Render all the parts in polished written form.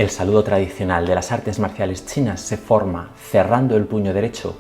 El saludo tradicional de las artes marciales chinas se forma cerrando el puño derecho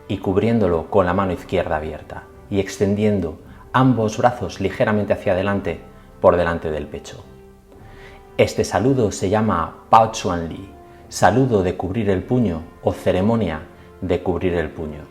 y cubriéndolo con la mano izquierda abierta y extendiendo ambos brazos ligeramente hacia adelante por delante del pecho. Este saludo se llama Bao Chuan Li, saludo de cubrir el puño o ceremonia de cubrir el puño,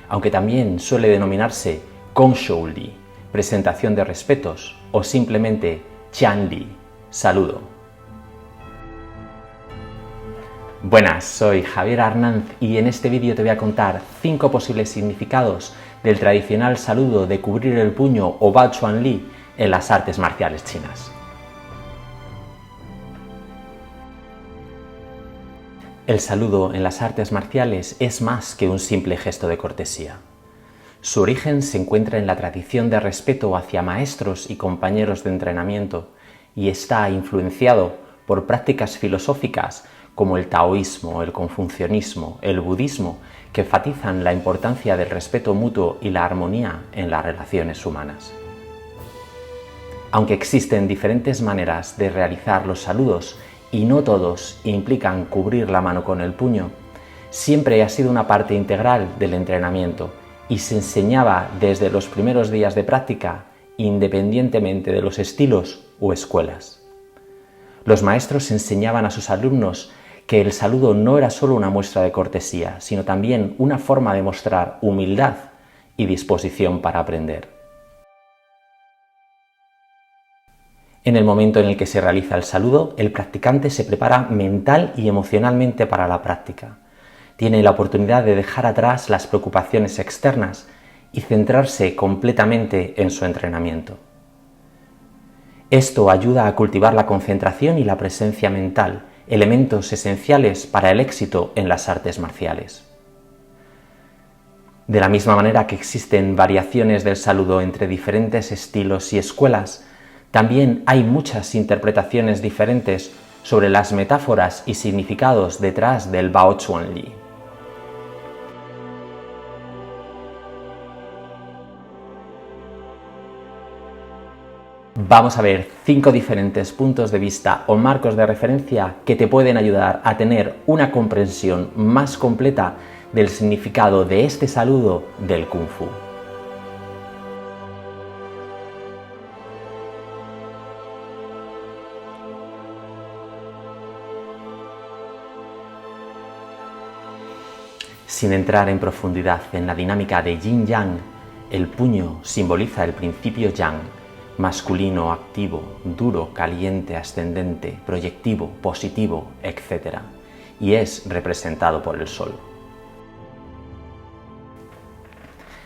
aunque también suele denominarse Gong Shou Li, presentación de respetos, o simplemente Qian Li, saludo. Buenas, soy Javier Arnanz y en este vídeo te voy a contar 5 posibles significados del tradicional saludo de cubrir el puño o Bao Chuan Li en las artes marciales chinas. El saludo en las artes marciales es más que un simple gesto de cortesía. Su origen se encuentra en la tradición de respeto hacia maestros y compañeros de entrenamiento y está influenciado por prácticas filosóficas como el taoísmo, el confucianismo, el budismo, que enfatizan la importancia del respeto mutuo y la armonía en las relaciones humanas. Aunque existen diferentes maneras de realizar los saludos y no todos implican cubrir la mano con el puño, siempre ha sido una parte integral del entrenamiento y se enseñaba desde los primeros días de práctica, independientemente de los estilos o escuelas. Los maestros enseñaban a sus alumnos que el saludo no era solo una muestra de cortesía, sino también una forma de mostrar humildad y disposición para aprender. En el momento en el que se realiza el saludo, el practicante se prepara mental y emocionalmente para la práctica. Tiene la oportunidad de dejar atrás las preocupaciones externas y centrarse completamente en su entrenamiento. Esto ayuda a cultivar la concentración y la presencia mental, elementos esenciales para el éxito en las artes marciales. De la misma manera que existen variaciones del saludo entre diferentes estilos y escuelas, también hay muchas interpretaciones diferentes sobre las metáforas y significados detrás del Bao Chuan Li. Vamos a ver 5 diferentes puntos de vista o marcos de referencia que te pueden ayudar a tener una comprensión más completa del significado de este saludo del Kung Fu. Sin entrar en profundidad en la dinámica de Yin-Yang, el puño simboliza el principio Yang, masculino, activo, duro, caliente, ascendente, proyectivo, positivo, etc. y es representado por el sol.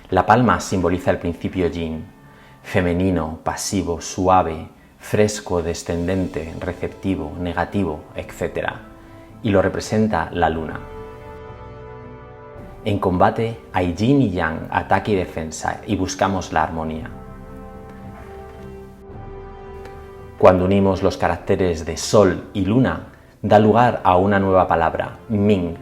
La palma simboliza el principio Yin, femenino, pasivo, suave, fresco, descendente, receptivo, negativo, etc. y lo representa la luna. En combate hay Yin y Yang, ataque y defensa, y buscamos la armonía. Cuando unimos los caracteres de Sol y Luna, da lugar a una nueva palabra, Ming,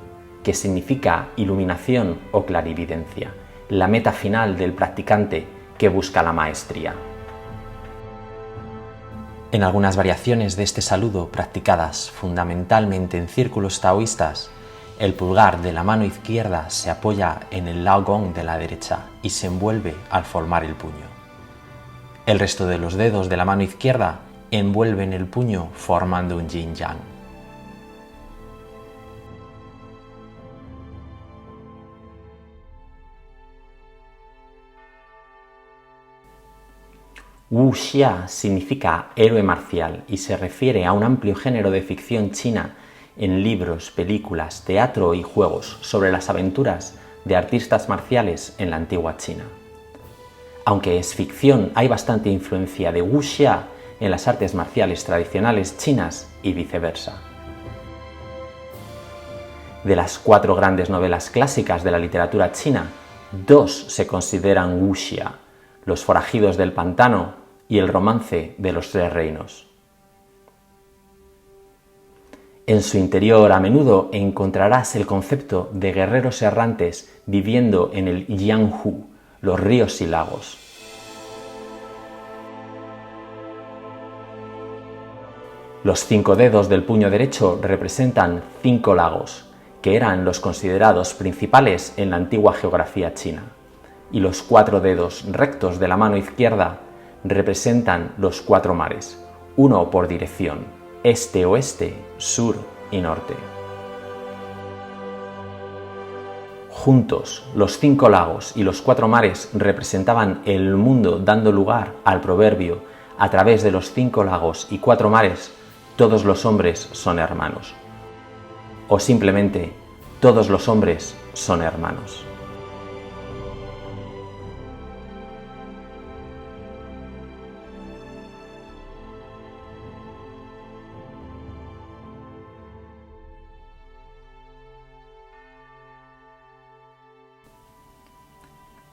que significa iluminación o clarividencia, la meta final del practicante que busca la maestría. En algunas variaciones de este saludo practicadas fundamentalmente en círculos taoístas, el pulgar de la mano izquierda se apoya en el Lao Gong de la derecha y se envuelve al formar el puño. El resto de los dedos de la mano izquierda envuelven el puño formando un Yin-Yang. Wuxia significa héroe marcial y se refiere a un amplio género de ficción china en libros, películas, teatro y juegos sobre las aventuras de artistas marciales en la antigua China. Aunque es ficción, hay bastante influencia de wuxia en las artes marciales tradicionales chinas y viceversa. De las 4 grandes novelas clásicas de la literatura china, 2 se consideran wuxia: Los forajidos del pantano y El romance de los 3 reinos. En su interior a menudo encontrarás el concepto de guerreros errantes viviendo en el Jianghu, los ríos y lagos. Los 5 dedos del puño derecho representan 5 lagos, que eran los considerados principales en la antigua geografía china, y los 4 dedos rectos de la mano izquierda representan los 4 mares, uno por dirección, este-oeste, sur y norte. Juntos, los 5 lagos y los 4 mares representaban el mundo, dando lugar al proverbio: a través de los 5 lagos y 4 mares, todos los hombres son hermanos. O simplemente, todos los hombres son hermanos.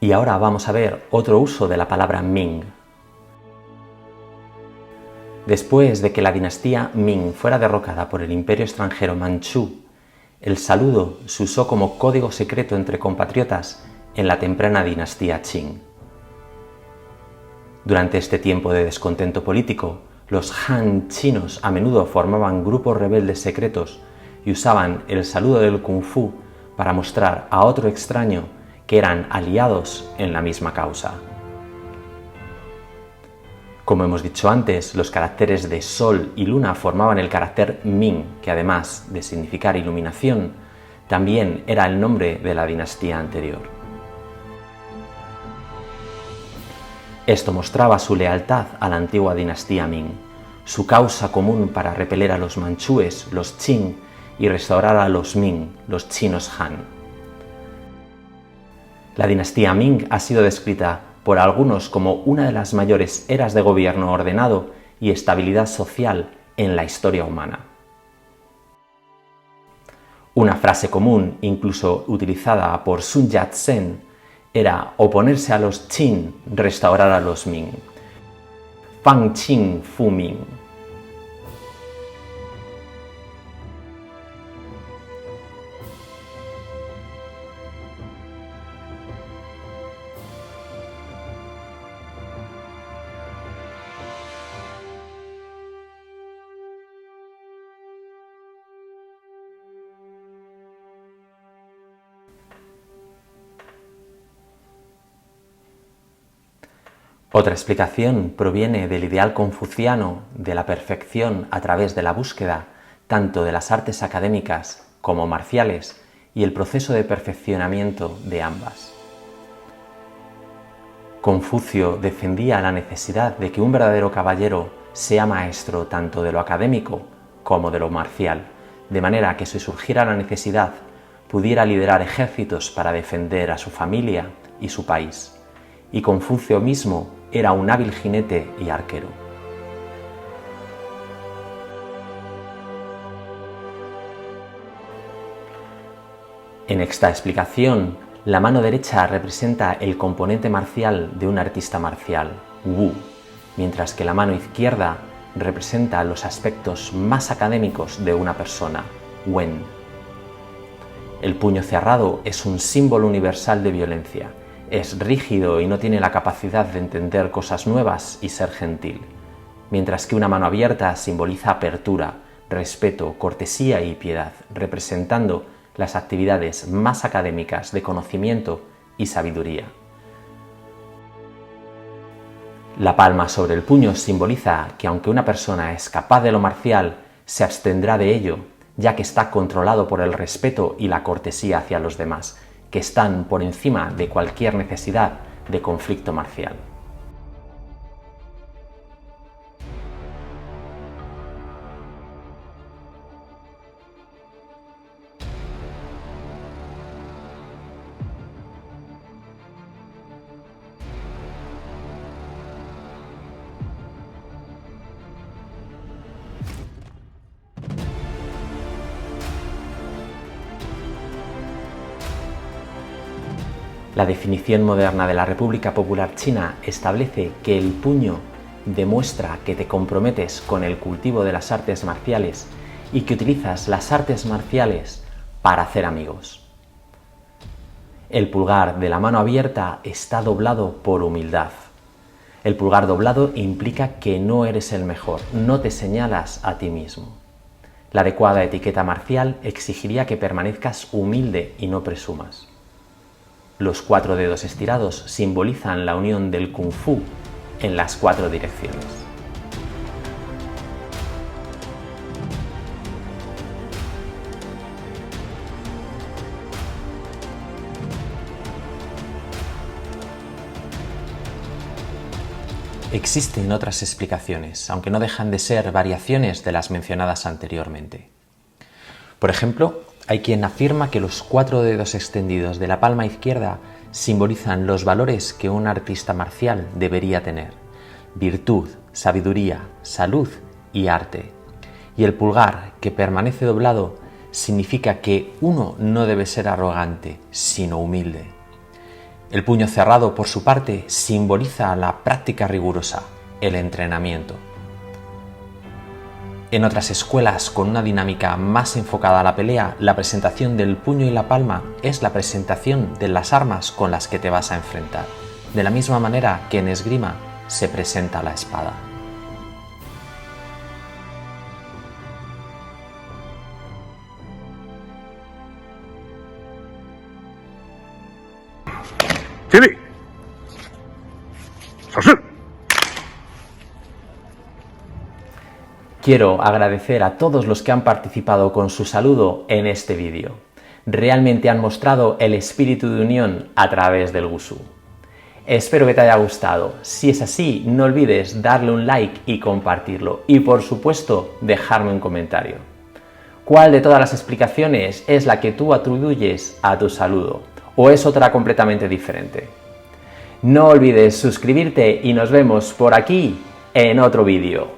Y ahora vamos a ver otro uso de la palabra Ming. Después de que la dinastía Ming fuera derrocada por el imperio extranjero Manchú, el saludo se usó como código secreto entre compatriotas en la temprana dinastía Qing. Durante este tiempo de descontento político, los Han chinos a menudo formaban grupos rebeldes secretos y usaban el saludo del Kung Fu para mostrar a otro extraño que eran aliados en la misma causa. Como hemos dicho antes, los caracteres de Sol y Luna formaban el carácter Ming, que además de significar iluminación, también era el nombre de la dinastía anterior. Esto mostraba su lealtad a la antigua dinastía Ming, su causa común para repeler a los manchúes, los Qing, y restaurar a los Ming, los chinos Han. La dinastía Ming ha sido descrita por algunos como una de las mayores eras de gobierno ordenado y estabilidad social en la historia humana. Una frase común, incluso utilizada por Sun Yat-sen, era oponerse a los Qin, restaurar a los Ming. Fang Qin Fu Ming. Otra explicación proviene del ideal confuciano de la perfección a través de la búsqueda tanto de las artes académicas como marciales y el proceso de perfeccionamiento de ambas. Confucio defendía la necesidad de que un verdadero caballero sea maestro tanto de lo académico como de lo marcial, de manera que si surgiera la necesidad pudiera liderar ejércitos para defender a su familia y su país. Y Confucio mismo era un hábil jinete y arquero. En esta explicación, la mano derecha representa el componente marcial de un artista marcial, Wu, mientras que la mano izquierda representa los aspectos más académicos de una persona, Wen. El puño cerrado es un símbolo universal de violencia. Es rígido y no tiene la capacidad de entender cosas nuevas y ser gentil, mientras que una mano abierta simboliza apertura, respeto, cortesía y piedad, representando las actividades más académicas de conocimiento y sabiduría. La palma sobre el puño simboliza que aunque una persona es capaz de lo marcial, se abstendrá de ello, ya que está controlado por el respeto y la cortesía hacia los demás, que están por encima de cualquier necesidad de conflicto marcial. La definición moderna de la República Popular China establece que el puño demuestra que te comprometes con el cultivo de las artes marciales y que utilizas las artes marciales para hacer amigos. El pulgar de la mano abierta está doblado por humildad. El pulgar doblado implica que no eres el mejor, no te señalas a ti mismo. La adecuada etiqueta marcial exigiría que permanezcas humilde y no presumas. Los 4 dedos estirados simbolizan la unión del Kung Fu en las 4 direcciones. Existen otras explicaciones, aunque no dejan de ser variaciones de las mencionadas anteriormente. Por ejemplo, hay quien afirma que los 4 dedos extendidos de la palma izquierda simbolizan los valores que un artista marcial debería tener: virtud, sabiduría, salud y arte. Y el pulgar, que permanece doblado, significa que uno no debe ser arrogante, sino humilde. El puño cerrado, por su parte, simboliza la práctica rigurosa, el entrenamiento. En otras escuelas, con una dinámica más enfocada a la pelea, la presentación del puño y la palma es la presentación de las armas con las que te vas a enfrentar, de la misma manera que en esgrima se presenta la espada. Quiero agradecer a todos los que han participado con su saludo en este vídeo. Realmente han mostrado el espíritu de unión a través del Wushu. Espero que te haya gustado. Si es así, no olvides darle un like y compartirlo. Y por supuesto, dejarme un comentario. ¿Cuál de todas las explicaciones es la que tú atribuyes a tu saludo? ¿O es otra completamente diferente? No olvides suscribirte y nos vemos por aquí en otro vídeo.